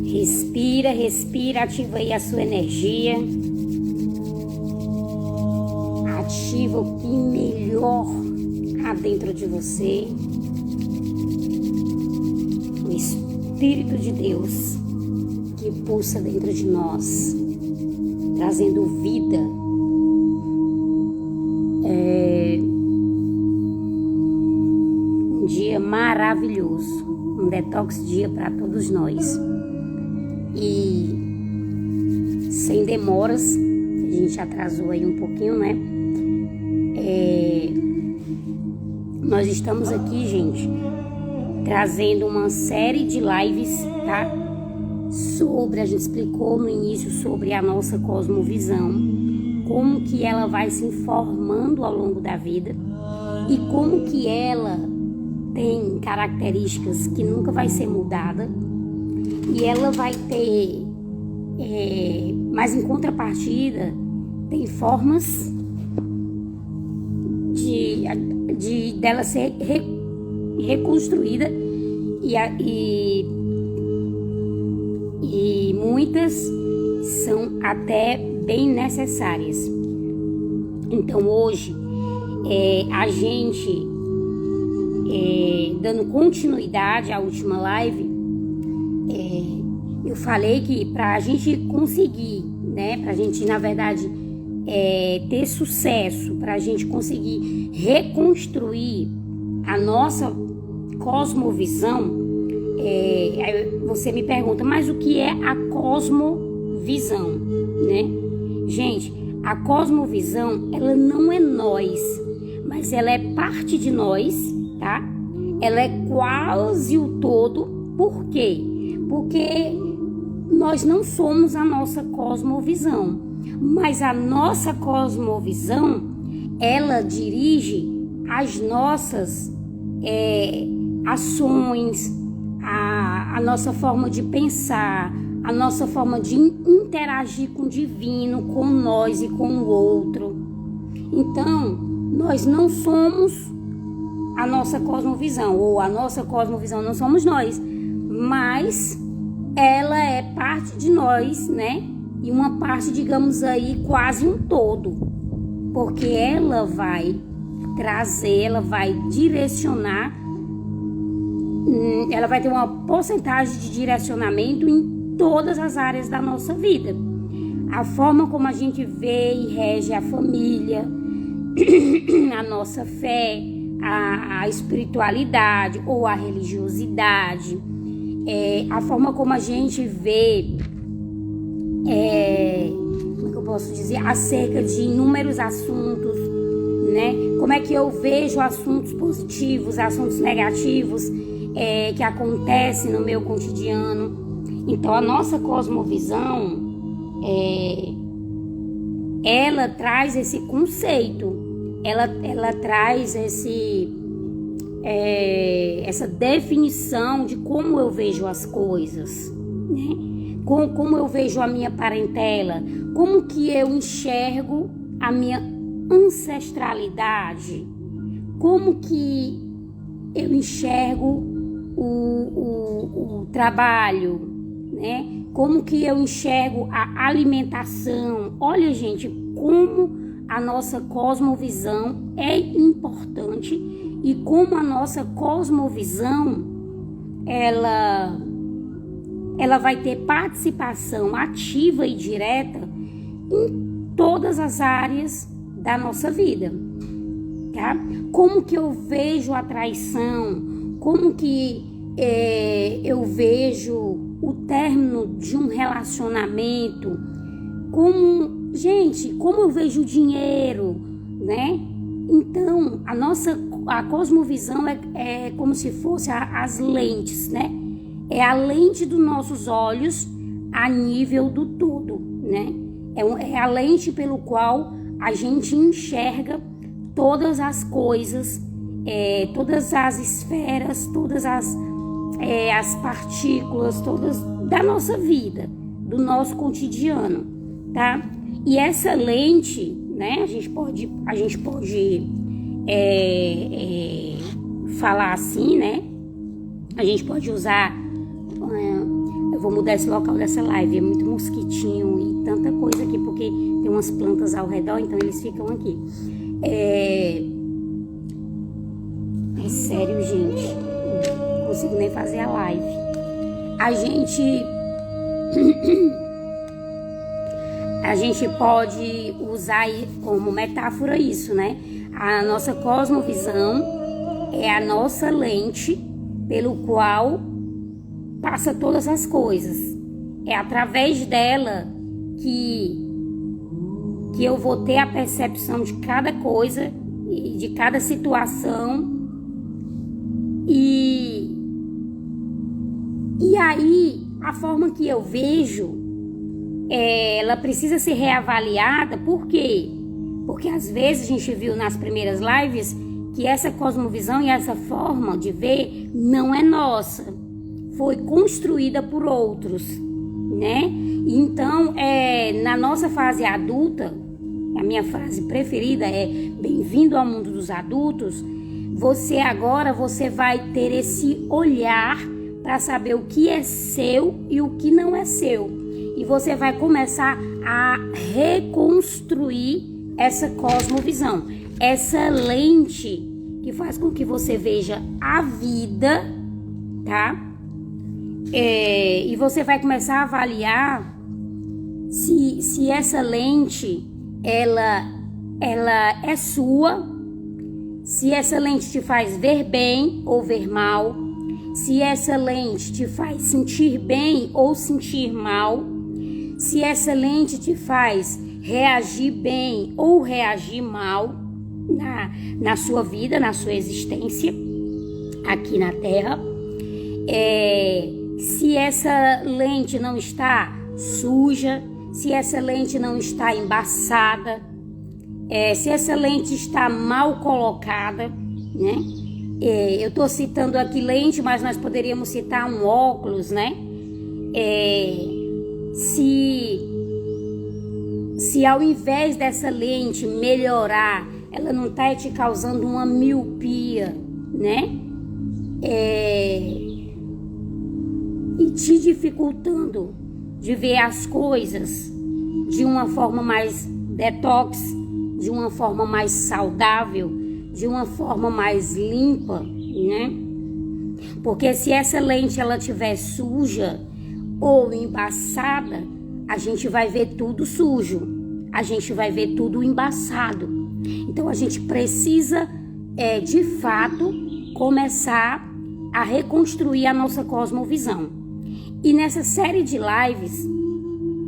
Respira, respira, ativa aí a sua energia. Ativa o que melhor há dentro de você. O Espírito de Deus que pulsa dentro de nós, trazendo vida. Um dia maravilhoso, um detox dia para todos nós. E sem demoras, a gente atrasou aí um pouquinho, né? Nós estamos aqui, gente, trazendo uma série de lives, tá? A gente explicou no início sobre a nossa cosmovisão, como que ela vai se formando ao longo da vida e como que ela tem características que nunca vai ser mudada. E ela vai ter, mas em contrapartida, tem formas dela ser reconstruída e muitas são até bem necessárias. Então hoje, a gente, dando continuidade à última live, eu falei que para a gente conseguir, né, para a gente, na verdade, ter sucesso, para a gente conseguir reconstruir a nossa cosmovisão, aí você me pergunta, mas o que é a cosmovisão, né? Gente, a cosmovisão, ela não é nós, mas ela é parte de nós, tá? Ela é quase o todo. Por quê? Porque nós não somos a nossa cosmovisão, mas a nossa cosmovisão, ela dirige as nossas ações, a nossa forma de pensar, a nossa forma de interagir com o divino, com nós e com o outro. Então, nós não somos a nossa cosmovisão, ou a nossa cosmovisão não somos nós, mas ela é parte de nós, né? E uma parte, digamos aí, quase um todo, porque ela vai trazer, ela vai direcionar, ela vai ter uma porcentagem de direcionamento em todas as áreas da nossa vida. A forma como a gente vê e rege a família, a nossa fé, a espiritualidade ou a religiosidade, a forma como a gente vê, como é que eu posso dizer, acerca de inúmeros assuntos, né? Como é que eu vejo assuntos positivos, assuntos negativos que acontecem no meu cotidiano. Então, a nossa cosmovisão, ela traz esse conceito, ela traz essa definição de como eu vejo as coisas, né? Como eu vejo a minha parentela, como que eu enxergo a minha ancestralidade, como que eu enxergo o trabalho, né? Como que eu enxergo a alimentação. Olha, gente, como a nossa cosmovisão é importante e como a nossa cosmovisão ela vai ter participação ativa e direta em todas as áreas da nossa vida, tá? Como que eu vejo a traição, como que eu vejo o término de um relacionamento, como eu vejo o dinheiro, né? Então, a cosmovisão é como se fosse as lentes, né? É a lente dos nossos olhos a nível do todo, né? É a lente pelo qual a gente enxerga todas as coisas, todas as esferas, todas as partículas, todas da nossa vida, do nosso cotidiano, tá? E essa lente, né? A gente pode falar assim, né? A gente pode usar... eu vou mudar esse local dessa live, é muito mosquitinho e tanta coisa aqui, porque tem umas plantas ao redor, então eles ficam aqui. É sério, gente, não consigo nem fazer a live. A gente pode usar como metáfora isso, né? A nossa cosmovisão é a nossa lente pelo qual passa todas as coisas. É através dela que eu vou ter a percepção de cada coisa e de cada situação. E aí, a forma que eu vejo, ela precisa ser reavaliada. Por quê? Porque às vezes a gente viu nas primeiras lives que essa cosmovisão e essa forma de ver não é nossa. Foi construída por outros, né? Então, na nossa fase adulta, a minha frase preferida é bem-vindo ao mundo dos adultos. Você vai ter esse olhar para saber o que é seu e o que não é seu. E você vai começar a reconstruir essa cosmovisão, essa lente que faz com que você veja a vida, tá? E você vai começar a avaliar se essa lente ela é sua, se essa lente te faz ver bem ou ver mal, se essa lente te faz sentir bem ou sentir mal, se essa lente te faz reagir bem ou reagir mal na sua vida, na sua existência aqui na Terra. Se essa lente não está suja, se essa lente não está embaçada, se essa lente está mal colocada, né? Eu estou citando aqui lente, mas nós poderíamos citar um óculos, né? Se ao invés dessa lente melhorar, ela não está te causando uma miopia, né? E te dificultando de ver as coisas de uma forma mais detox, de uma forma mais saudável, de uma forma mais limpa, né? Porque se essa lente ela estiver suja ou embaçada, a gente vai ver tudo sujo, a gente vai ver tudo embaçado. Então a gente precisa, de fato, começar a reconstruir a nossa cosmovisão. E nessa série de lives,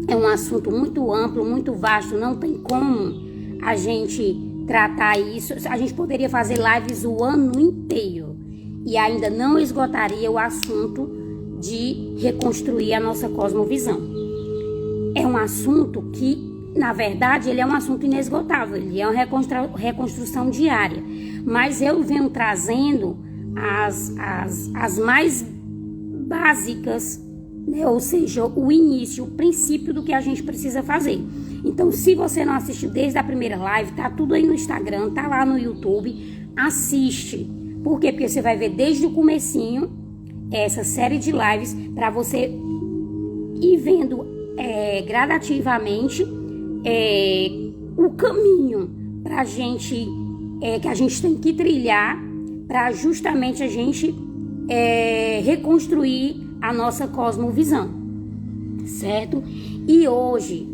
é um assunto muito amplo, muito vasto, não tem como a gente tratar isso. A gente poderia fazer lives o ano inteiro e ainda não esgotaria o assunto de reconstruir a nossa cosmovisão. É um assunto que, na verdade, ele é um assunto inesgotável, ele é uma reconstrução diária. Mas eu venho trazendo as mais básicas, né? Ou seja, o início, o princípio do que a gente precisa fazer. Então, se você não assistiu desde a primeira live, tá tudo aí no Instagram, tá lá no YouTube, assiste. Por quê? Porque você vai ver desde o comecinho essa série de lives para você ir vendo gradativamente o caminho pra gente, que a gente tem que trilhar para justamente a gente reconstruir a nossa cosmovisão, certo? E hoje,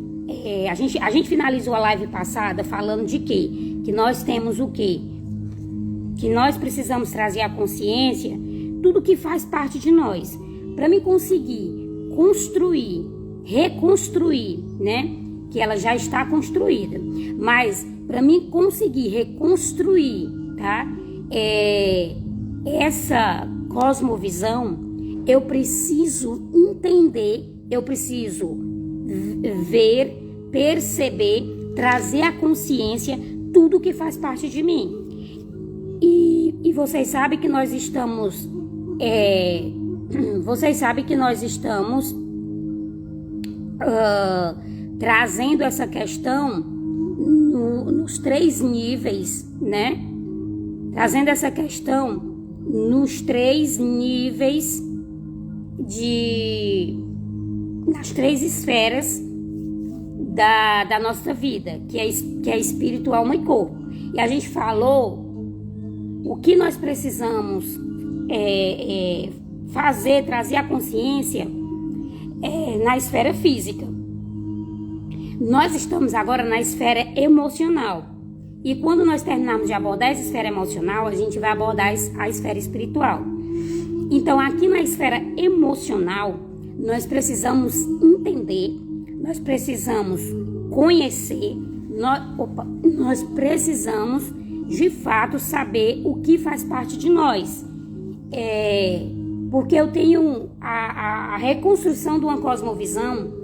a gente finalizou a live passada falando de quê? Que nós temos o quê? Que nós precisamos trazer à consciência tudo que faz parte de nós. Para mim conseguir construir, reconstruir, né? Que ela já está construída. Mas para mim conseguir reconstruir, tá? Essa cosmovisão, eu preciso entender, eu preciso ver, perceber, trazer à consciência tudo que faz parte de mim. E vocês sabem que nós estamos, trazendo essa questão nos 3 níveis, né? Trazendo essa questão nos 3 níveis nas 3 esferas da nossa vida, que é espírito, alma e corpo. E a gente falou o que nós precisamos fazer, trazer a consciência na esfera física. Nós estamos agora na esfera emocional. E quando nós terminarmos de abordar essa esfera emocional, a gente vai abordar a esfera espiritual. Então, aqui na esfera emocional, nós precisamos entender, nós precisamos conhecer, nós precisamos, de fato, saber o que faz parte de nós. Porque eu tenho a reconstrução de uma cosmovisão,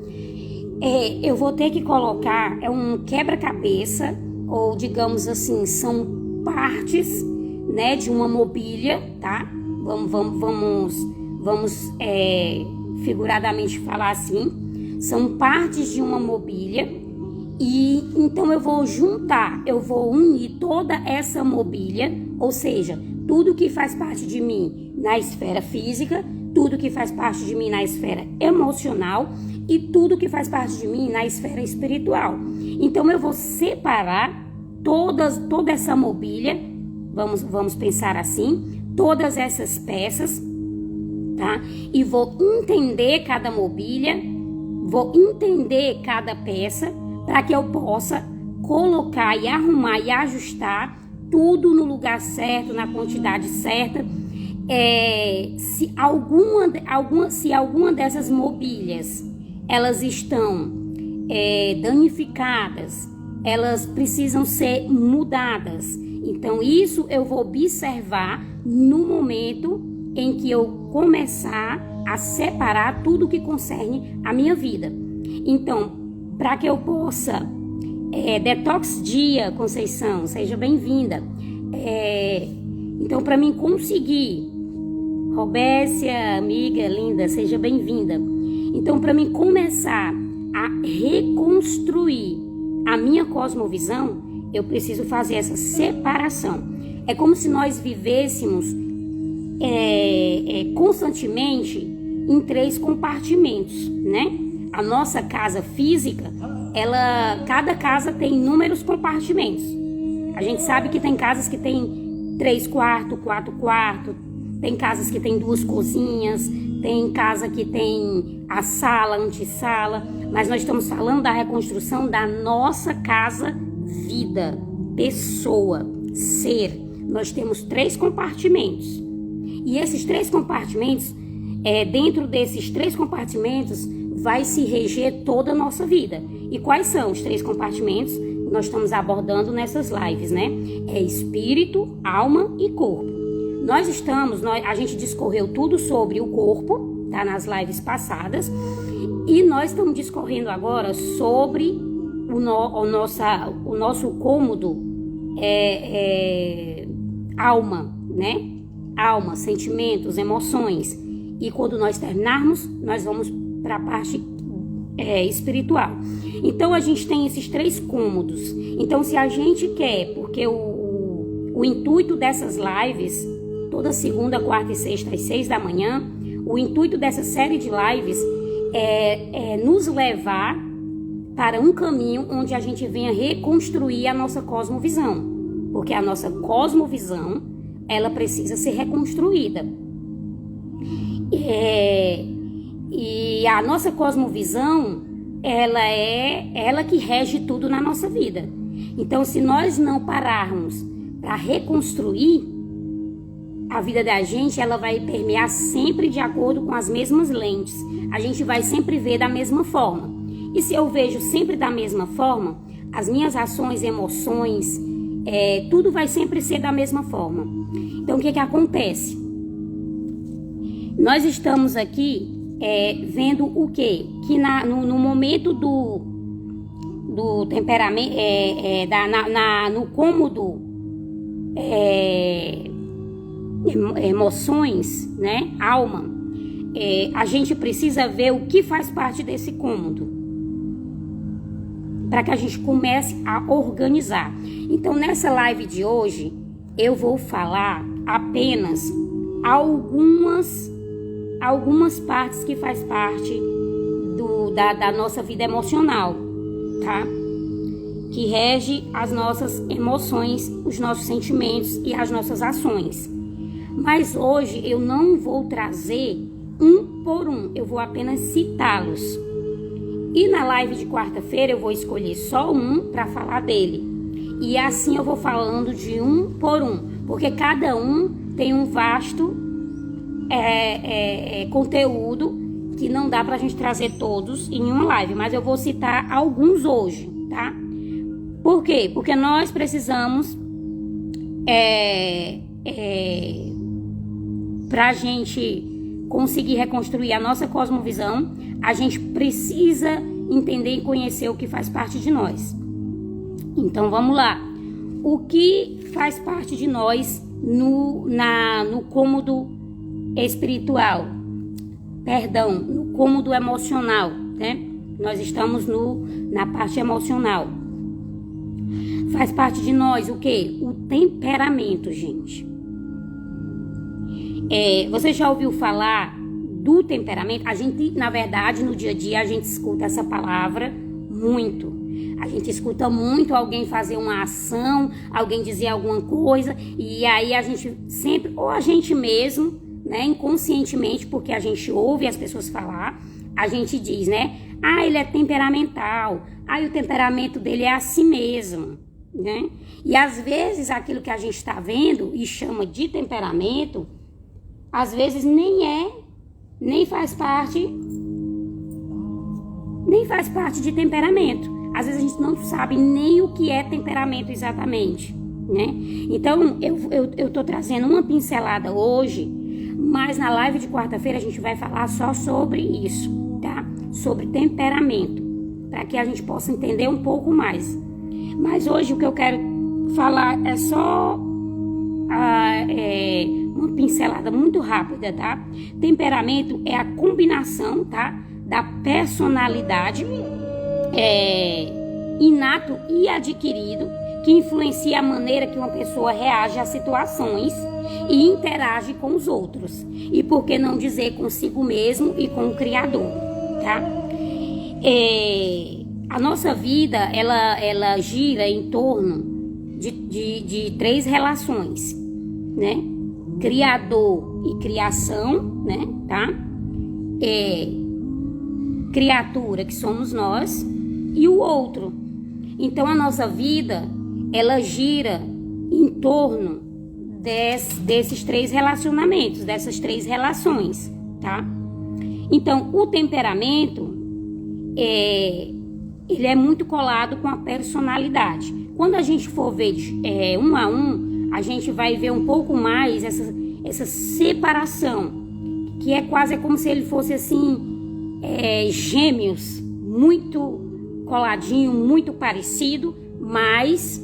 eu vou ter que colocar, um quebra-cabeça, ou digamos assim, são partes, né, de uma mobília, tá? Vamos figuradamente falar assim, são partes de uma mobília, e então eu vou unir toda essa mobília, ou seja, tudo que faz parte de mim na esfera física, tudo que faz parte de mim na esfera emocional e tudo que faz parte de mim na esfera espiritual. Então eu vou separar toda essa mobília, vamos pensar assim, todas essas peças, tá? E vou entender cada mobília, vou entender cada peça, para que eu possa colocar e arrumar e ajustar tudo no lugar certo, na quantidade certa. Se alguma dessas mobílias elas estão danificadas, elas precisam ser mudadas. Então isso eu vou observar no momento em que eu começar a separar tudo que concerne a minha vida. Então, para que eu possa Detox Dia, Conceição, seja bem-vinda. Então, para mim conseguir, Robécia, amiga linda, seja bem-vinda. Então, para mim começar a reconstruir a minha cosmovisão, eu preciso fazer essa separação. É como se nós vivêssemos constantemente em 3 compartimentos, né? A nossa casa física, cada casa tem inúmeros compartimentos. A gente sabe que tem casas que tem 3 quartos, 4 quartos, tem casas que tem 2 cozinhas, tem casa que tem a sala, antessala, mas nós estamos falando da reconstrução da nossa casa vida, pessoa, ser. Nós temos 3 compartimentos. E esses 3 compartimentos, dentro desses 3 compartimentos, vai se reger toda a nossa vida. E quais são os 3 compartimentos que nós estamos abordando nessas lives, né? Espírito, alma e corpo. A gente discorreu tudo sobre o corpo, tá? Nas lives passadas. E nós estamos discorrendo agora sobre o nosso cômodo alma, né? Alma, sentimentos, emoções. E quando nós terminarmos, nós vamos para a parte espiritual. Então a gente tem esses 3 cômodos. Então se a gente quer, porque o intuito dessas lives, toda segunda, quarta e sexta às 6 da manhã, o intuito dessa série de lives é nos levar para um caminho onde a gente venha reconstruir a nossa cosmovisão, porque a nossa cosmovisão, ela precisa ser reconstruída. E a nossa cosmovisão, ela que rege tudo na nossa vida. Então, se nós não pararmos para reconstruir a vida da gente, ela vai permear sempre de acordo com as mesmas lentes. A gente vai sempre ver da mesma forma. E se eu vejo sempre da mesma forma, as minhas ações, emoções, tudo vai sempre ser da mesma forma. Então, o que acontece? Nós estamos aqui vendo o quê? Que no momento do temperamento, no cômodo emoções, né? Alma, a gente precisa ver o que faz parte desse cômodo. para que a gente comece a organizar. Então, nessa live de hoje, eu vou falar apenas algumas partes que faz parte da nossa vida emocional, tá? Que rege as nossas emoções, os nossos sentimentos e as nossas ações. Mas hoje eu não vou trazer um por um, eu vou apenas citá-los. E na live de quarta-feira eu vou escolher só um para falar dele. E assim eu vou falando de um por um, porque cada um tem um vasto conteúdo que não dá pra gente trazer todos em uma live, mas eu vou citar alguns hoje, tá? Por quê? Porque nós precisamos pra gente conseguir reconstruir a nossa cosmovisão, a gente precisa entender e conhecer o que faz parte de nós. Então vamos lá. O que faz parte de nós no cômodo espiritual? Perdão, no cômodo emocional, né? Nós estamos na parte emocional. Faz parte de nós o quê? O temperamento, gente. Você já ouviu falar do temperamento? A gente, na verdade, no dia a dia, a gente escuta essa palavra muito. A gente escuta muito alguém fazer uma ação, alguém dizer alguma coisa, e aí a gente sempre, ou a gente mesmo, né, inconscientemente, porque a gente ouve as pessoas falar, a gente diz, né? Ah, ele é temperamental. Ah, o temperamento dele é assim mesmo, né? E às vezes aquilo que a gente está vendo e chama de temperamento, às vezes nem faz parte de temperamento. Às vezes a gente não sabe nem o que é temperamento exatamente, né? Então, eu tô trazendo uma pincelada hoje, mas na live de quarta-feira a gente vai falar só sobre isso, tá? Sobre temperamento, para que a gente possa entender um pouco mais. Mas hoje o que eu quero falar é só uma pincelada muito rápida, tá? Temperamento é a combinação, tá? Da personalidade inato e adquirido, que influencia a maneira que uma pessoa reage a situações e interage com os outros. E por que não dizer consigo mesmo e com o Criador, tá? A nossa vida, ela gira em torno de três relações, né? Criador e criação, né? Tá? Criatura, que somos nós, e o outro. Então a nossa vida, ela gira em torno desses três relacionamentos, dessas três relações, tá? Então o temperamento ele é muito colado com a personalidade. Quando a gente for ver um a um, a gente vai ver um pouco mais essa separação, que é quase como se ele fosse assim, gêmeos, muito coladinho, muito parecido, mas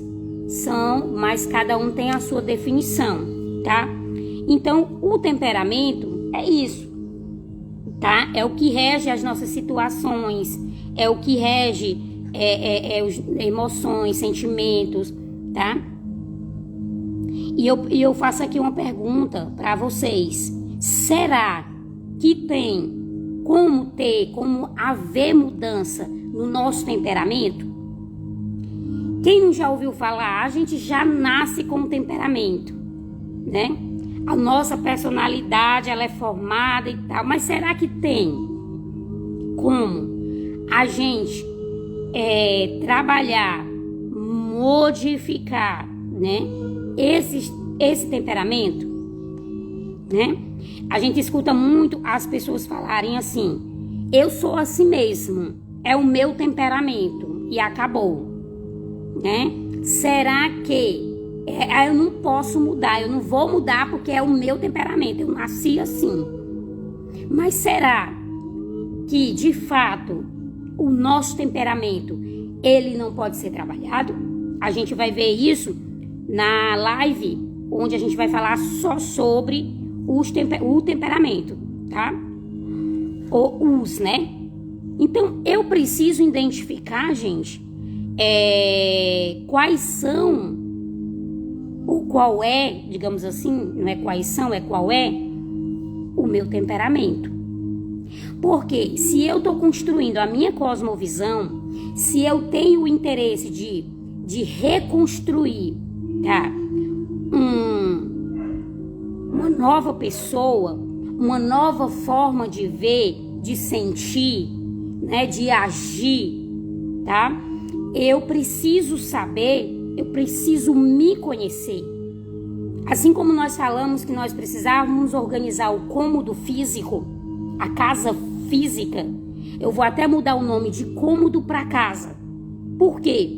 cada um tem a sua definição, tá? Então, o temperamento é isso, tá? É o que rege as nossas situações, é o que rege as emoções, sentimentos, tá? E eu faço aqui uma pergunta para vocês. Será que tem como haver mudança no nosso temperamento? Quem não já ouviu falar, a gente já nasce com um temperamento, né? A nossa personalidade, ela é formada e tal, mas será que tem como a gente trabalhar, modificar, né? Esse temperamento, né? A gente escuta muito as pessoas falarem assim: eu sou assim mesmo, é o meu temperamento e acabou, né? Será que eu não posso mudar, eu não vou mudar porque é o meu temperamento, eu nasci assim? Mas será que de fato o nosso temperamento ele não pode ser trabalhado? A gente vai ver isso na live, onde a gente vai falar só sobre o temperamento, tá? Né? Então, eu preciso identificar, gente, quais são, ou qual é, digamos assim, não é quais são, é qual é o meu temperamento. Porque se eu estou construindo a minha cosmovisão, se eu tenho o interesse de reconstruir, tá, uma nova pessoa, uma nova forma de ver, de sentir, né, de agir, tá? Eu preciso saber, eu preciso me conhecer. Assim como nós falamos que nós precisávamos organizar o cômodo físico, a casa física, eu vou até mudar o nome de cômodo para casa. Por quê?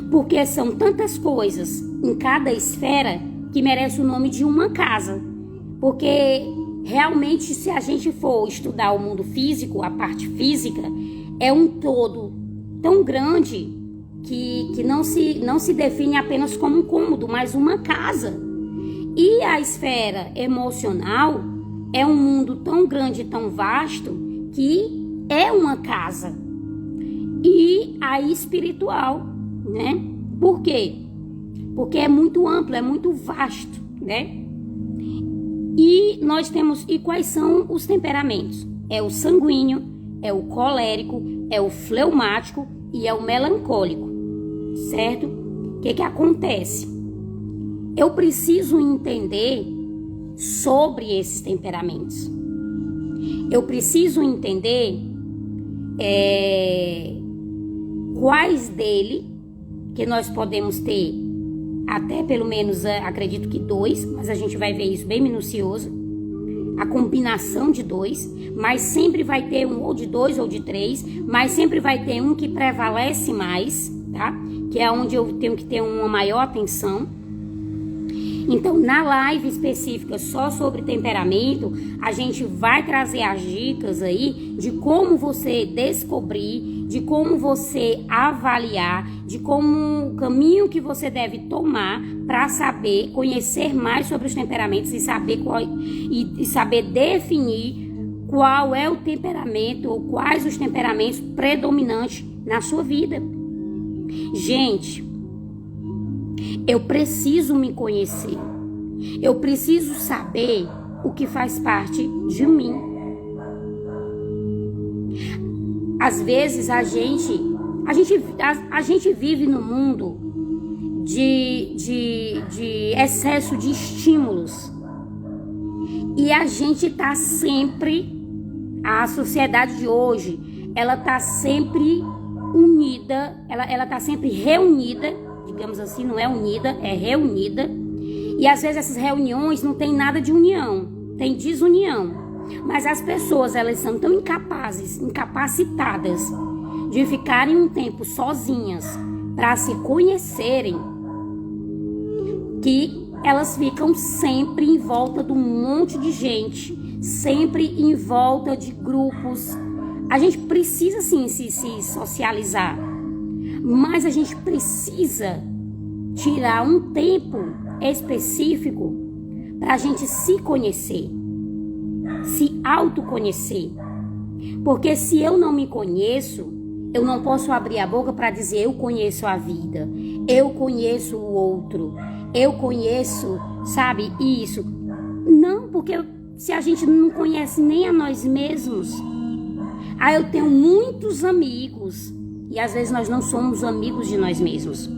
Porque são tantas coisas em cada esfera que merece o nome de uma casa. Porque realmente, se a gente for estudar o mundo físico, a parte física, é um todo tão grande que não se define apenas como um cômodo, mas uma casa. E a esfera emocional é um mundo tão grande, tão vasto, que é uma casa. E a espiritual, né? Por quê? Porque é muito amplo, é muito vasto, né? E nós temos, e quais são os temperamentos? É o sanguíneo, é o colérico, é o fleumático e é o melancólico, certo? O que acontece? Eu preciso entender sobre esses temperamentos. Eu preciso entender quais dele, que nós podemos ter até pelo menos, acredito que 2, mas a gente vai ver isso bem minucioso, a combinação de 2, mas sempre vai ter um ou de 2 ou de 3, mas sempre vai ter um que prevalece mais, tá? Que é onde eu tenho que ter uma maior atenção. Então, na live específica só sobre temperamento, a gente vai trazer as dicas aí de como você descobrir, de como você avaliar, de como o caminho que você deve tomar para saber, conhecer mais sobre os temperamentos e saber e saber definir qual é o temperamento ou quais os temperamentos predominantes na sua vida. Gente, eu preciso me conhecer. Eu preciso saber o que faz parte de mim. Às vezes a gente vive num mundo de excesso de estímulos. E a gente tá sempre, a sociedade de hoje, ela tá sempre unida, ela tá sempre reunida, digamos assim, não é unida, é reunida. E às vezes essas reuniões não tem nada de união, tem desunião. Mas as pessoas, elas são tão incapacitadas de ficarem um tempo sozinhas para se conhecerem, que elas ficam sempre em volta de um monte de gente, sempre em volta de grupos. A gente precisa sim se socializar, mas a gente precisa tirar um tempo específico para a gente se conhecer, se autoconhecer. Porque se eu não me conheço, eu não posso abrir a boca para dizer eu conheço a vida, eu conheço o outro, eu conheço, sabe, isso. Não, porque se a gente não conhece nem a nós mesmos. Eu tenho muitos amigos e às vezes nós não somos amigos de nós mesmos.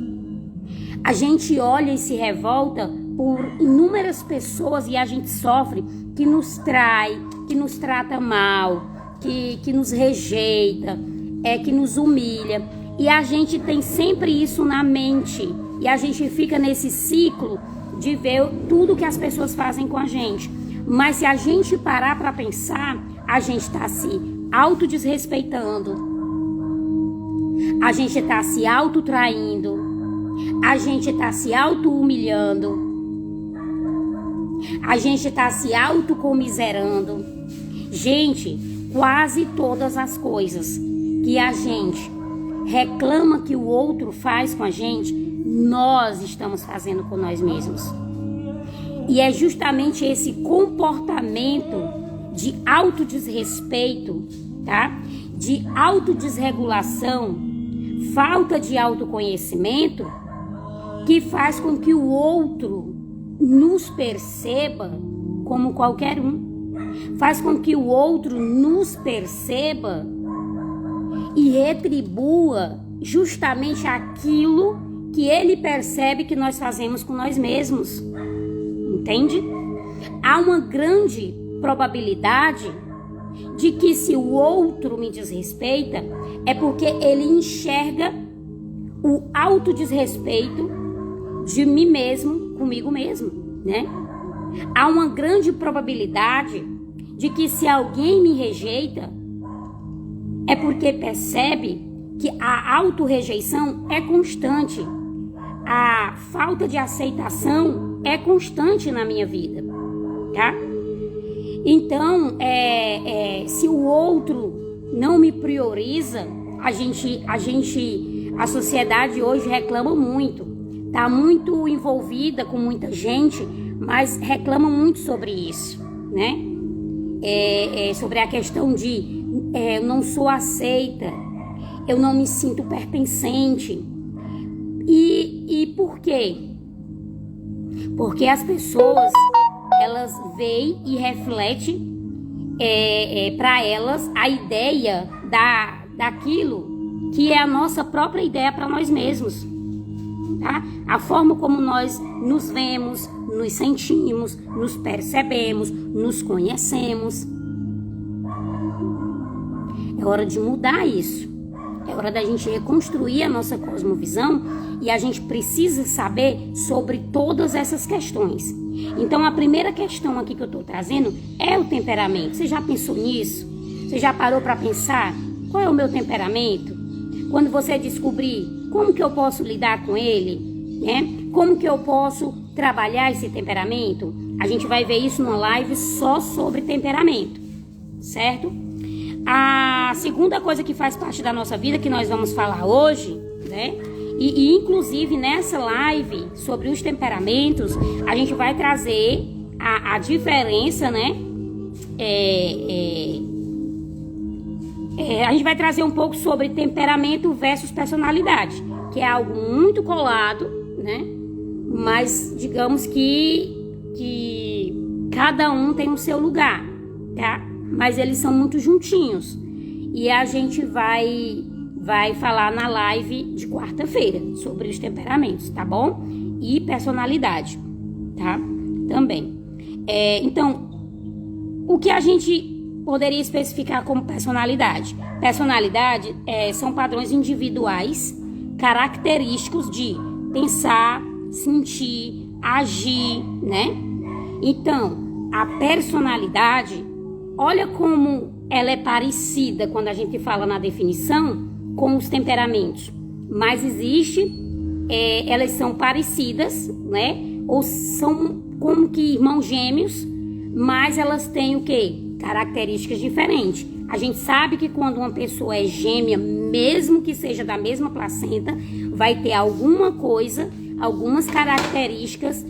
A gente olha e se revolta por inúmeras pessoas e a gente sofre, que nos trai, que nos trata mal, que nos rejeita, que nos humilha. E a gente tem sempre isso na mente. E a gente fica nesse ciclo de ver tudo que as pessoas fazem com a gente. Mas se a gente parar para pensar, a gente está se autodesrespeitando, a gente está se autotraindo, a gente está se auto-humilhando, a gente está se autocomiserando. Gente, quase todas as coisas que a gente reclama que o outro faz com a gente, nós estamos fazendo com nós mesmos. E é justamente esse comportamento de autodesrespeito, tá? De autodesregulação, falta de autoconhecimento que faz com que o outro nos perceba como qualquer um. Faz com que o outro nos perceba e retribua justamente aquilo que ele percebe que nós fazemos com nós mesmos. Entende? Há uma grande probabilidade de que se o outro me desrespeita, é porque ele enxerga o autodesrespeito de mim mesmo, comigo mesmo, né? Há uma grande probabilidade de que se alguém me rejeita, é porque percebe que a autorrejeição é constante. A falta de aceitação é constante na minha vida, tá? Então, se o outro não me prioriza, a sociedade hoje reclama muito, tá muito envolvida com muita gente, mas reclama muito sobre isso, né? Sobre a questão de eu não sou aceita, eu não me sinto pertencente. E por quê? Porque as pessoas, elas veem e refletem para elas a ideia daquilo que é a nossa própria ideia para nós mesmos, tá? A forma como nós nos vemos, nos sentimos, nos percebemos, nos conhecemos. É hora de mudar isso. É hora da gente reconstruir a nossa cosmovisão e a gente precisa saber sobre todas essas questões. Então, a primeira questão aqui que eu estou trazendo é o temperamento. Você já pensou nisso? Você já parou para pensar? Qual é o meu temperamento? Quando você descobrir como que eu posso lidar com ele, né? Como que eu posso trabalhar esse temperamento? A gente vai ver isso numa live só sobre temperamento, certo? A segunda coisa que faz parte da nossa vida, que nós vamos falar hoje, né? E inclusive nessa live sobre os temperamentos, a gente vai trazer a diferença, né? A gente vai trazer um pouco sobre temperamento versus personalidade, que é algo muito colado, né? Mas digamos que cada um tem o seu lugar, tá? Mas eles são muito juntinhos. E a gente vai falar na live de quarta-feira sobre os temperamentos, tá bom? E personalidade, tá? Também. Então, o que a gente poderia especificar como personalidade? Personalidade são padrões individuais, característicos de pensar, sentir, agir, né? Então, a personalidade, olha como ela é parecida quando a gente fala na definição com os temperamentos, mas elas são parecidas, né? Ou são como que irmãos gêmeos, mas elas têm o quê? Características diferentes. A gente sabe que quando uma pessoa é gêmea, mesmo que seja da mesma placenta, vai ter alguma coisa, algumas características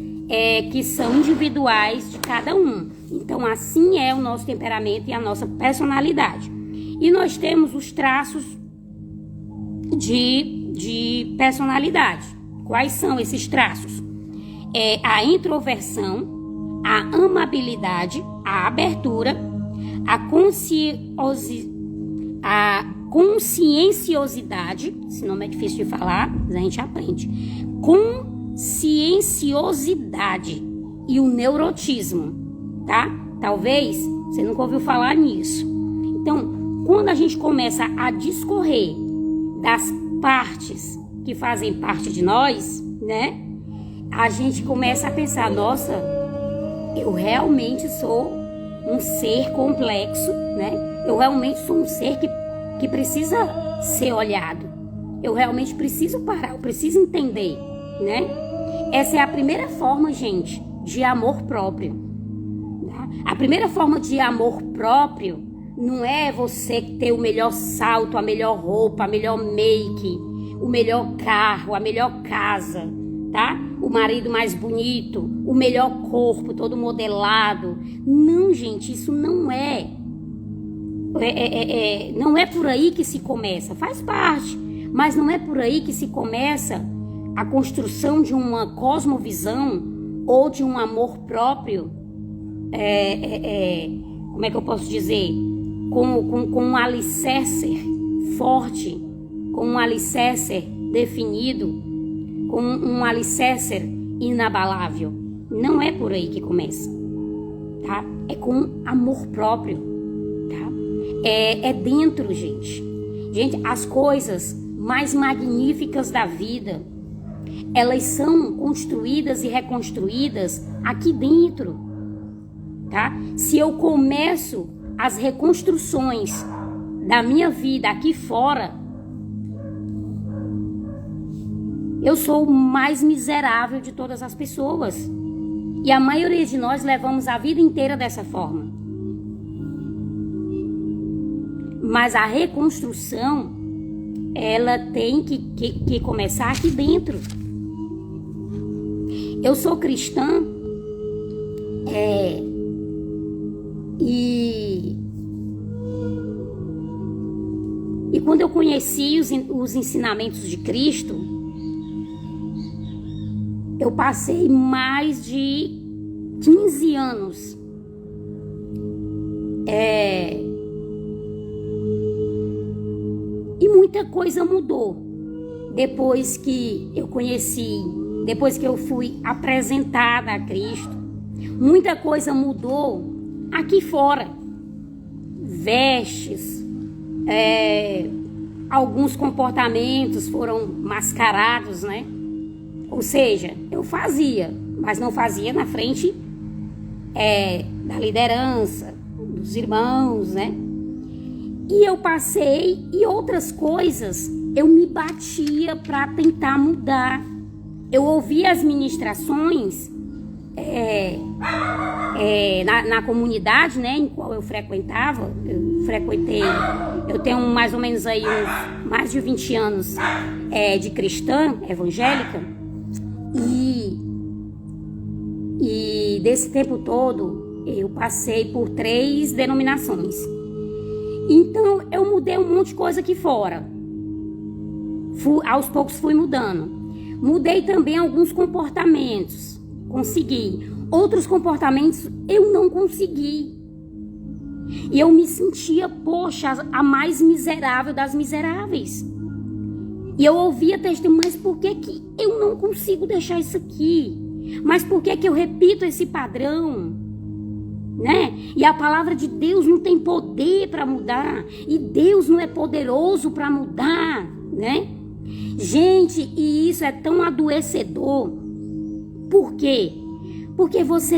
que são individuais de cada um. Então, assim é o nosso temperamento e a nossa personalidade. E nós temos os traços de personalidade. Quais são esses traços? A introversão, a amabilidade, a abertura, a conscienciosidade, esse nome é difícil de falar, mas a gente aprende. Conscienciosidade e o neurotismo, tá? Talvez você nunca ouviu falar nisso. Então, quando a gente começa a discorrer das partes que fazem parte de nós, né? A gente começa a pensar, nossa, eu realmente sou um ser complexo, né? Eu realmente sou um ser que precisa ser olhado. Eu realmente preciso parar, eu preciso entender, né? Essa é a primeira forma, gente, de amor próprio. Tá? A primeira forma de amor próprio não é você ter o melhor salto, a melhor roupa, a melhor make, o melhor carro, a melhor casa, tá? O marido mais bonito, o melhor corpo, todo modelado. Não, gente, isso não é. Não é por aí que se começa. Faz parte. Mas não é por aí que se começa a construção de uma cosmovisão ou de um amor próprio, como é que eu posso dizer? Com um alicerce forte, com um alicerce definido, com um alicerce inabalável. Não é por aí que começa, tá? É com amor próprio, tá? É dentro, gente. Gente, as coisas mais magníficas da vida, elas são construídas e reconstruídas aqui dentro, tá? Se eu começo as reconstruções da minha vida aqui fora, eu sou o mais miserável de todas as pessoas. E a maioria de nós levamos a vida inteira dessa forma. Mas a reconstrução, ela tem que começar aqui dentro. Eu sou cristã, e quando eu conheci os ensinamentos de Cristo, eu passei mais de 15 anos e muita coisa mudou depois que eu conheci, depois que eu fui apresentada a Cristo. Muita coisa mudou aqui fora. Vestes, alguns comportamentos foram mascarados, né? Ou seja, eu fazia, mas não fazia na frente da liderança, dos irmãos, né? E eu passei, e outras coisas eu me batia para tentar mudar. Eu ouvia as ministrações na comunidade, né, em qual eu frequentava. Eu tenho mais ou menos aí mais de 20 anos de cristã evangélica. E desse tempo todo, eu passei por 3 denominações. Então, eu mudei um monte de coisa aqui fora. Aos poucos fui mudando. Mudei também alguns comportamentos. Consegui. Outros comportamentos eu não consegui. E eu me sentia, poxa, a mais miserável das miseráveis. E eu ouvia testemunhos, por que eu não consigo deixar isso aqui? Mas por que eu repito esse padrão? Né? E a palavra de Deus não tem poder para mudar. E Deus não é poderoso para mudar, né? Gente, e isso é tão adoecedor. Por quê? Porque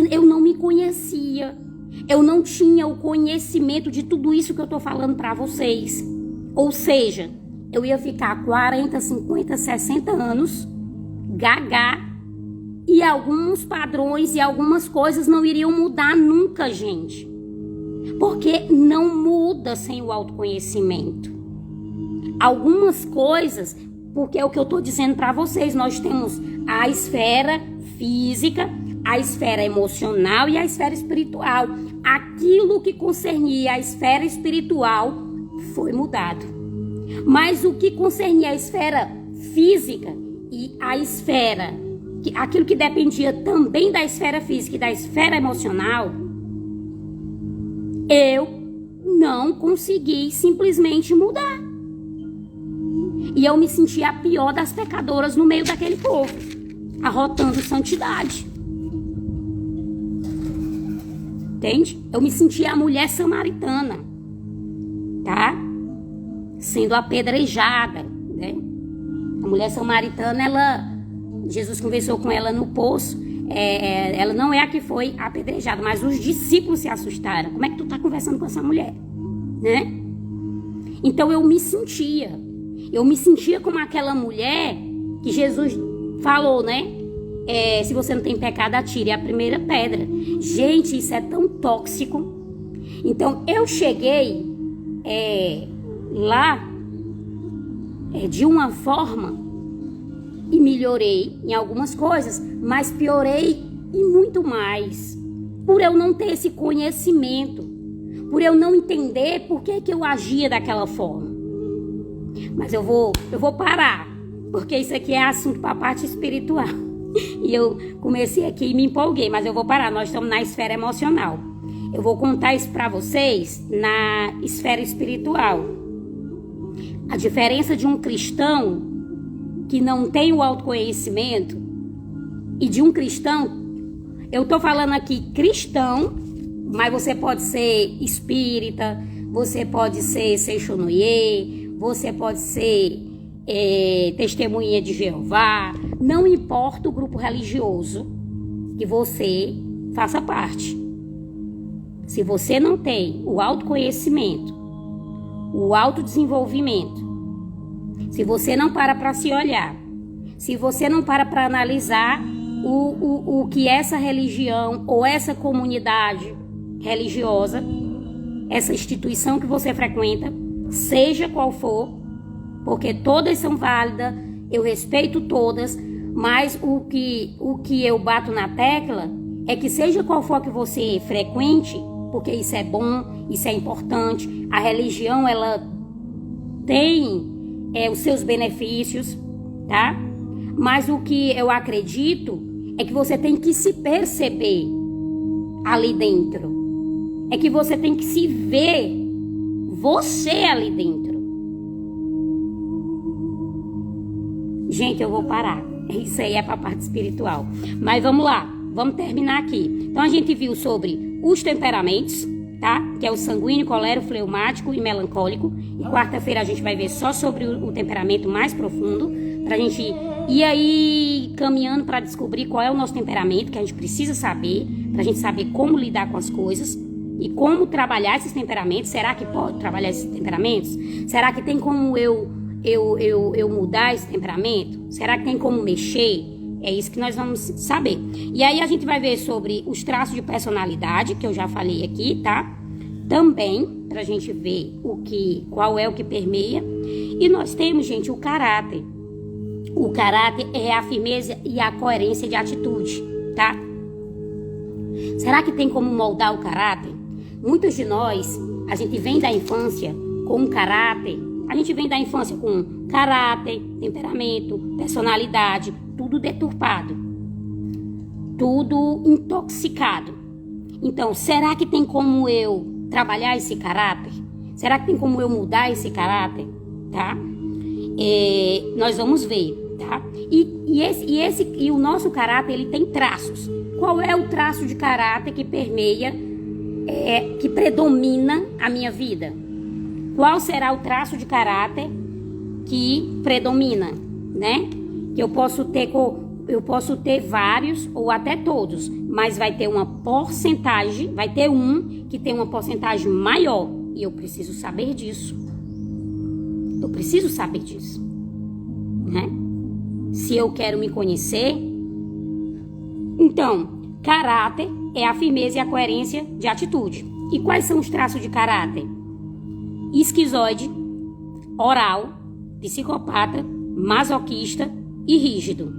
eu não me conhecia. Eu não tinha o conhecimento de tudo isso que eu estou falando para vocês. Ou seja, eu ia ficar 40, 50, 60 anos gaga, e alguns padrões e algumas coisas não iriam mudar nunca, gente. Porque não muda sem o autoconhecimento. Algumas coisas, porque é o que eu estou dizendo para vocês, nós temos a esfera física, a esfera emocional e a esfera espiritual. Aquilo que concernia a esfera espiritual foi mudado. Mas o que concernia a esfera física e a esfera, aquilo que dependia também da esfera física e da esfera emocional, eu não consegui simplesmente mudar. E eu me sentia a pior das pecadoras no meio daquele povo, arrotando santidade. Entende? Eu me sentia a mulher samaritana, tá? Sendo apedrejada, né? A mulher samaritana, Jesus conversou com ela no poço. Ela não é a que foi apedrejada, mas os discípulos se assustaram. Como é que tu tá conversando com essa mulher? Né? Então eu me sentia como aquela mulher que Jesus falou, né? Se você não tem pecado, atire a primeira pedra. Gente, isso é tão tóxico. Então eu cheguei lá de uma forma e melhorei em algumas coisas, mas piorei e muito mais, por eu não ter esse conhecimento, por eu não entender por que eu agia daquela forma. Mas eu vou parar, porque isso aqui é assunto para a parte espiritual. E eu comecei aqui e me empolguei, mas eu vou parar. Nós estamos na esfera emocional. Eu vou contar isso para vocês na esfera espiritual. A diferença de um cristão que não tem o autoconhecimento e de um cristão, eu tô falando aqui cristão, mas você pode ser espírita, você pode ser Seixonoye, você pode ser testemunha de Jeová, não importa o grupo religioso que você faça parte. Se você não tem o autoconhecimento, o autodesenvolvimento, se você não para se olhar, se você não para analisar o que essa religião ou essa comunidade religiosa, essa instituição que você frequenta, seja qual for, porque todas são válidas, eu respeito todas, mas o que eu bato na tecla é que seja qual for que você frequente, porque isso é bom, isso é importante, a religião ela tem os seus benefícios, tá? Mas o que eu acredito é que você tem que se perceber ali dentro, é que você tem que se ver você ali dentro. Gente, eu vou parar. Isso aí é para a parte espiritual. Mas vamos lá, vamos terminar aqui. Então a gente viu sobre os temperamentos, tá? Que é o sanguíneo, colérico, fleumático e melancólico. E quarta-feira a gente vai ver só sobre o temperamento mais profundo, pra gente ir aí caminhando para descobrir qual é o nosso temperamento, que a gente precisa saber, pra gente saber como lidar com as coisas e como trabalhar esses temperamentos. Será que pode trabalhar esses temperamentos? Será que tem como eu mudar esse temperamento? Será que tem como mexer? É isso que nós vamos saber. E aí a gente vai ver sobre os traços de personalidade, que eu já falei aqui, tá? Também, pra gente ver qual é o que permeia. E nós temos, gente, o caráter. O caráter é a firmeza e a coerência de atitude, tá? Será que tem como moldar o caráter? Muitos de nós, a gente vem da infância com um caráter. A gente vem da infância com caráter, temperamento, personalidade, tudo deturpado, tudo intoxicado. Então, será que tem como eu trabalhar esse caráter? Será que tem como eu mudar esse caráter? Tá? Nós vamos ver, tá? E o nosso caráter, ele tem traços. Qual é o traço de caráter que permeia, que predomina a minha vida? Qual será o traço de caráter que predomina, né? Que eu posso ter vários ou até todos, mas vai ter uma porcentagem, vai ter um que tem uma porcentagem maior e eu preciso saber disso. Eu preciso saber disso, né? Se eu quero me conhecer, então, caráter é a firmeza e a coerência de atitude. E quais são os traços de caráter? Esquizoide, oral, psicopata, masoquista e rígido.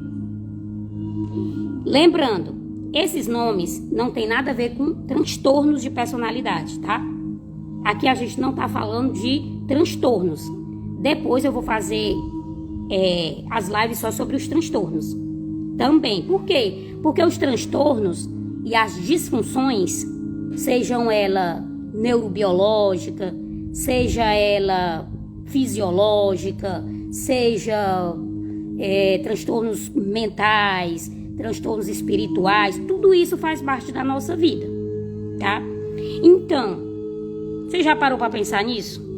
Lembrando, esses nomes não tem nada a ver com transtornos de personalidade, tá? Aqui a gente não está falando de transtornos. Depois eu vou fazer as lives só sobre os transtornos. Também. Por quê? Porque os transtornos e as disfunções, sejam ela neurobiológica, seja ela fisiológica, seja transtornos mentais, transtornos espirituais, tudo isso faz parte da nossa vida, tá? Então, você já parou para pensar nisso?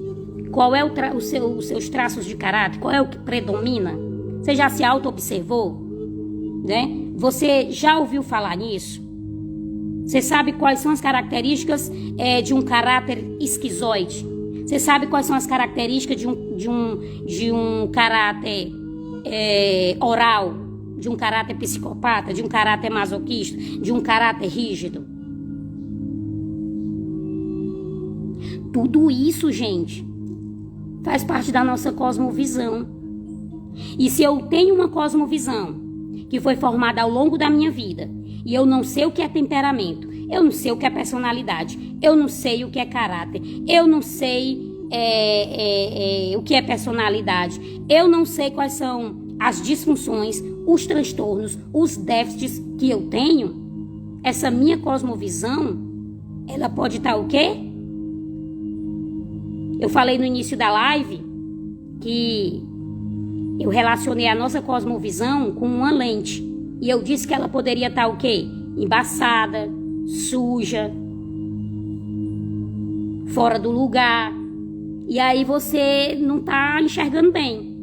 Qual é os seus traços de caráter? Qual é o que predomina? Você já se auto-observou? Né? Você já ouviu falar nisso? Você sabe quais são as características de um caráter esquizoide? Você sabe quais são as características de um caráter oral? De um caráter psicopata? De um caráter masoquista? De um caráter rígido? Tudo isso, gente, faz parte da nossa cosmovisão. E se eu tenho uma cosmovisão que foi formada ao longo da minha vida, e eu não sei o que é temperamento, eu não sei o que é personalidade, eu não sei o que é caráter, eu não sei o que é personalidade. Eu não sei quais são as disfunções, os transtornos, os déficits que eu tenho. Essa minha cosmovisão, ela pode estar o quê? Eu falei no início da live que eu relacionei a nossa cosmovisão com uma lente. E eu disse que ela poderia estar o quê? Embaçada, suja, fora do lugar. E aí você não está enxergando bem.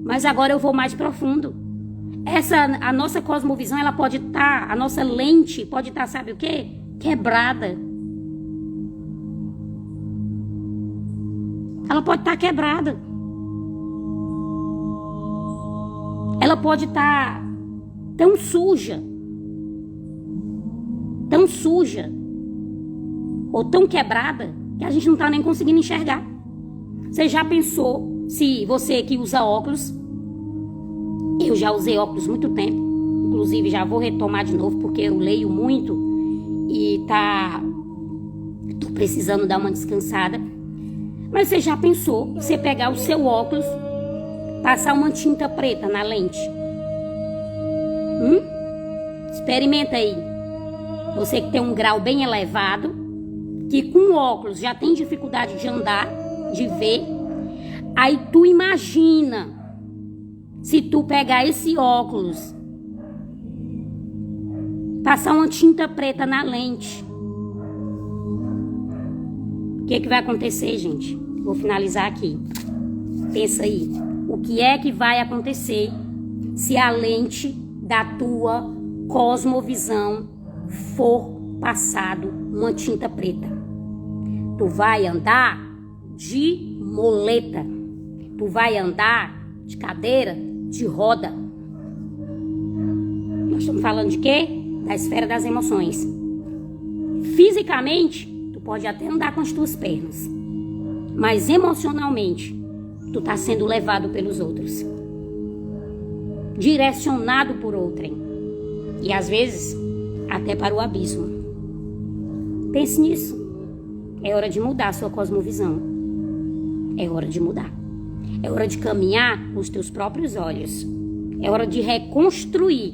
Mas agora eu vou mais profundo. A nossa cosmovisão, ela pode estar, a nossa lente pode estar, sabe o quê? Quebrada. Ela pode estar quebrada. Ela pode estar tão suja, ou tão quebrada, que a gente não está nem conseguindo enxergar. Você já pensou, se você que usa óculos, eu já usei óculos muito tempo, inclusive já vou retomar de novo, porque eu leio muito e tô precisando dar uma descansada. Mas você já pensou, você pegar o seu óculos, passar uma tinta preta na lente? Experimenta aí. Você que tem um grau bem elevado, que com óculos já tem dificuldade de andar, de ver. Aí tu imagina, se tu pegar esse óculos, passar uma tinta preta na lente, o que vai acontecer, gente? Vou finalizar aqui. Pensa aí. O que é que vai acontecer se a lente da tua cosmovisão for passado uma tinta preta? Tu vai andar de moleta. Tu vai andar de cadeira, de roda. Nós estamos falando de quê? Da esfera das emoções. Fisicamente, tu pode até andar com as tuas pernas, mas emocionalmente, tu tá sendo levado pelos outros, direcionado por outrem, e às vezes até para o abismo. Pense nisso. É hora de mudar a sua cosmovisão. É hora de mudar. É hora de caminhar com os teus próprios olhos. É hora de reconstruir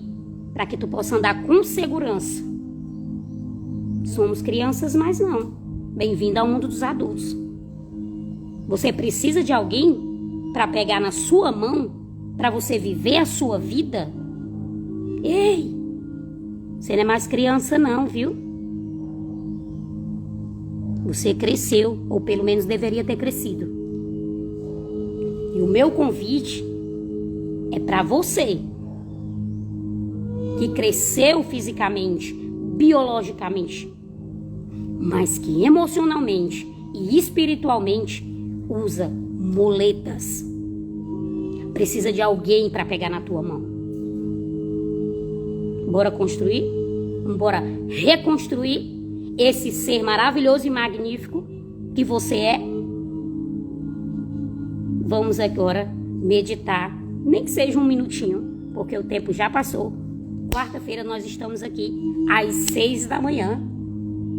para que tu possa andar com segurança. Somos crianças, mas não. Bem-vindo ao mundo dos adultos. Você precisa de alguém para pegar na sua mão, para você viver a sua vida? Ei, você não é mais criança não, viu? Você cresceu, ou pelo menos deveria ter crescido. E o meu convite é para você que cresceu fisicamente, biologicamente, mas que emocionalmente e espiritualmente usa muletas. Precisa de alguém para pegar na tua mão. Bora construir? Bora reconstruir esse ser maravilhoso e magnífico que você é? Vamos agora meditar, nem que seja um minutinho, porque o tempo já passou. Quarta-feira nós estamos aqui às 6 da manhã,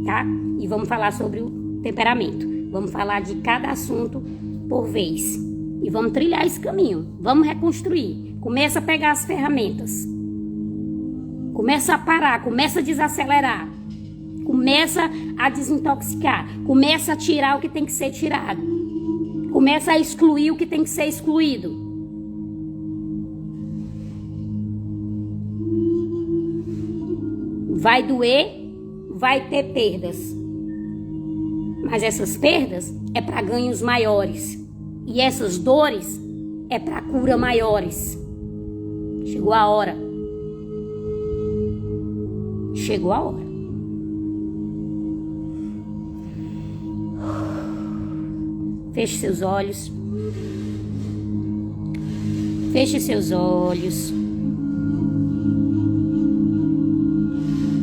tá? E vamos falar sobre o temperamento. Vamos falar de cada assunto por vez. E vamos trilhar esse caminho. Vamos reconstruir. Começa a pegar as ferramentas. Começa a parar, começa a desacelerar. Começa a desintoxicar. Começa a tirar o que tem que ser tirado. Começa a excluir o que tem que ser excluído. Vai doer, vai ter perdas. Mas essas perdas é para ganhos maiores. E essas dores é para cura maiores. Chegou a hora. Chegou a hora. Feche seus olhos. Feche seus olhos.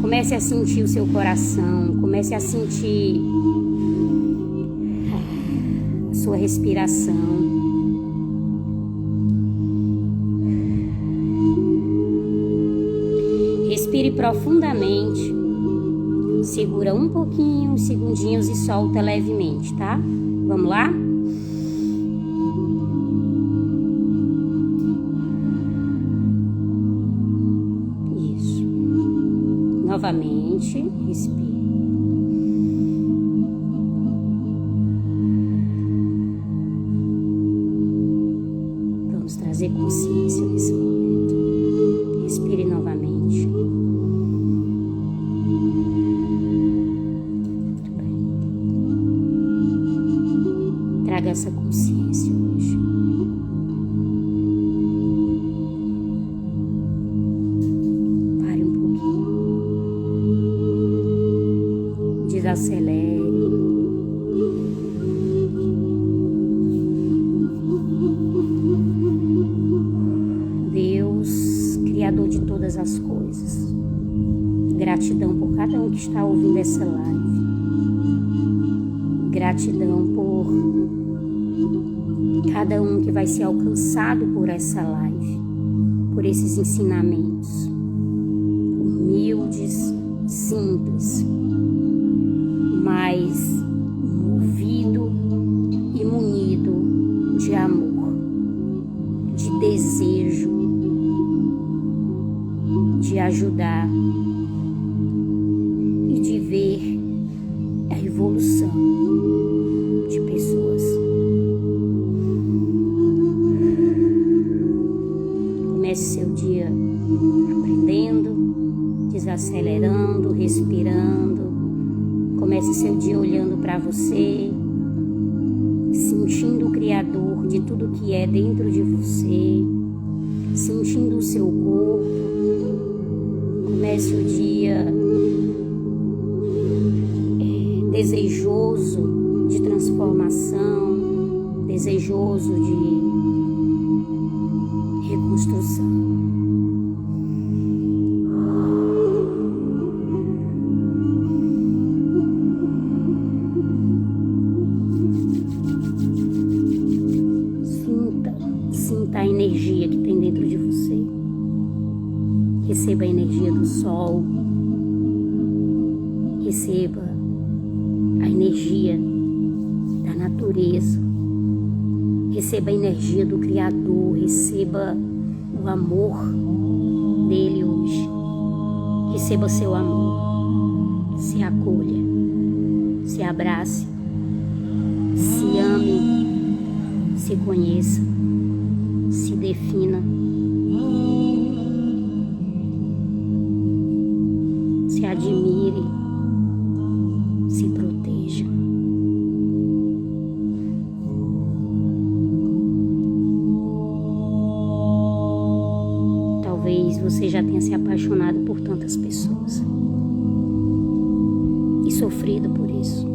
Comece a sentir o seu coração. Comece a sentir a sua respiração. Respire profundamente. Segura um pouquinho, uns segundinhos e solta levemente, tá? Vamos lá? Novamente, respire. Vamos trazer consciência nesse momento. Respire novamente. Muito bem. Traga essa consciência hoje. Pare um pouquinho. Desacelere. Deus, Criador de todas as coisas, gratidão por cada um que está ouvindo essa live. Gratidão por cada um que vai ser alcançado por essa live, por esses ensinamentos humildes, simples, mas movido e munido de amor, de desejo, de ajudar e de ver a evolução de pessoas. Comece seu dia aprendendo, desacelerando, respirando. Comece seu dia olhando para você, sentindo o Criador de tudo que é dentro de você, sentindo o seu corpo. Comece o dia desejoso de transformação, desejoso de reconstrução. Sinta a energia que tem dentro de você. Receba a energia do sol. Receba a energia da natureza. Receba a energia do Criador. Receba o amor dele hoje. Receba seu amor. Se acolha. Se abrace. Se ame. Se conheça. Se defina. Se admire. Se proteja. Talvez você já tenha se apaixonado por tantas pessoas e sofrido por isso.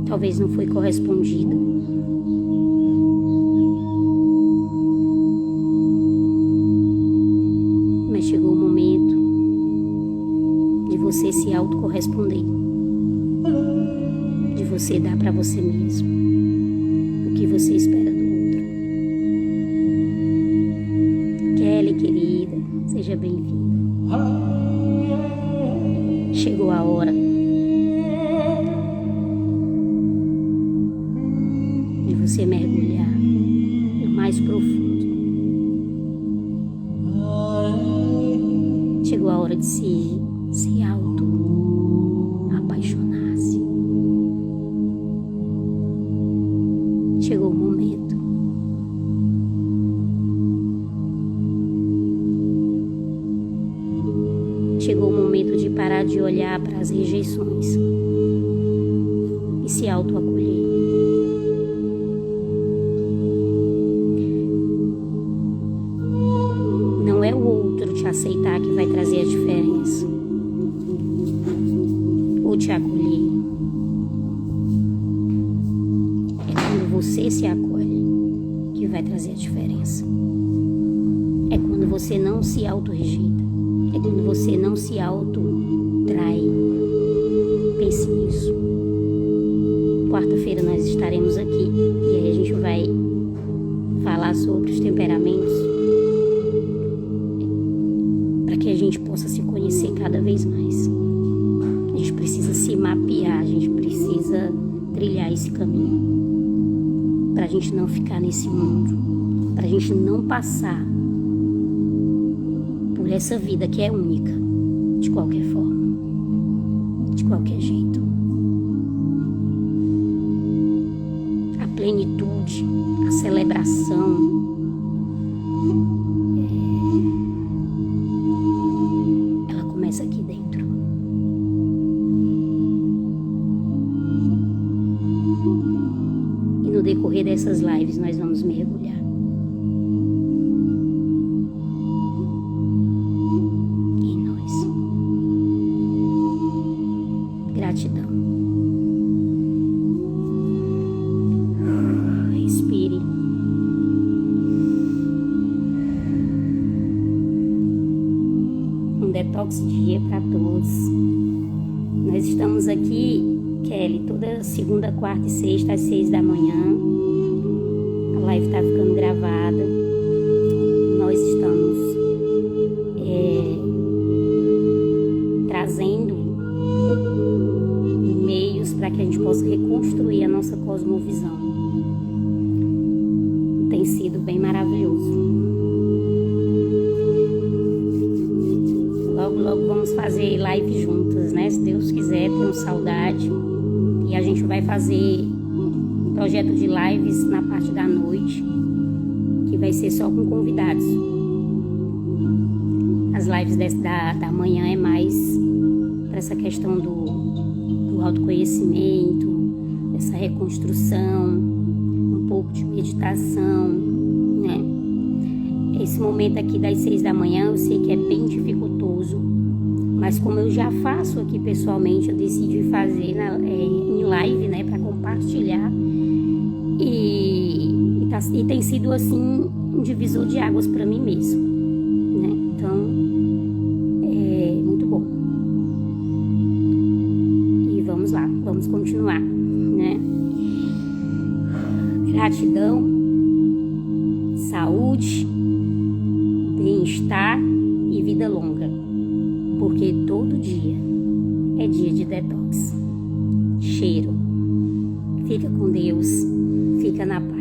Talvez não foi correspondido. Mas chegou o momento de você se autocorresponder, de você dar para você mesmo o que você espera do outro. Kelly, querida, seja bem-vinda. Chegou a hora de você mergulhar no mais profundo. Chegou a hora de se auto-apaixonar-se. Chegou o momento. Chegou o momento de parar de olhar para as rejeições e se auto-acolher. Não é o outro te aceitar que vai trazer a diferença, ou te acolher. É quando você se acolhe que vai trazer a diferença. É quando você não se auto-rejeita. É quando você não se auto-trai. Pense nisso. Quarta-feira nós estaremos aqui e aí a gente vai falar sobre os temperamentos para que a gente possa se conhecer cada vez mais. A gente precisa se mapear, a gente precisa trilhar esse caminho para a gente não ficar nesse mundo, para a gente não passar por essa vida que é única de qualquer forma, de qualquer jeito. A plenitude, a celebração, ela começa aqui dentro. E no decorrer dessas lives nós vamos mergulhar. Em nós. Gratidão. Respire. Um detox dia para todos. Nós estamos aqui, Kelly, toda segunda, quarta e sexta às 6 da manhã. A live tá ficando gravada. Nós estamos trazendo meios para que a gente possa reconstruir a nossa cosmovisão. Tem sido bem maravilhoso. Logo vamos fazer live juntas, né? Se Deus quiser, tenho saudade. E a gente vai fazer um projeto de lives na parte da noite, que vai ser só com convidados. As lives da manhã é mais para essa questão do autoconhecimento, dessa reconstrução, um pouco de meditação, né? Esse momento aqui das 6 da manhã eu sei que é bem dificultoso, mas como eu já faço aqui pessoalmente, eu decidi fazer em live, né, para compartilhar, e tem sido assim um divisor de águas para mim mesmo, né? Então é muito bom. E vamos lá, vamos continuar, né? Gratidão, saúde, bem-estar e vida longa, porque todo dia é dia de detox. Cheiro. Fica com Deus, fica na paz.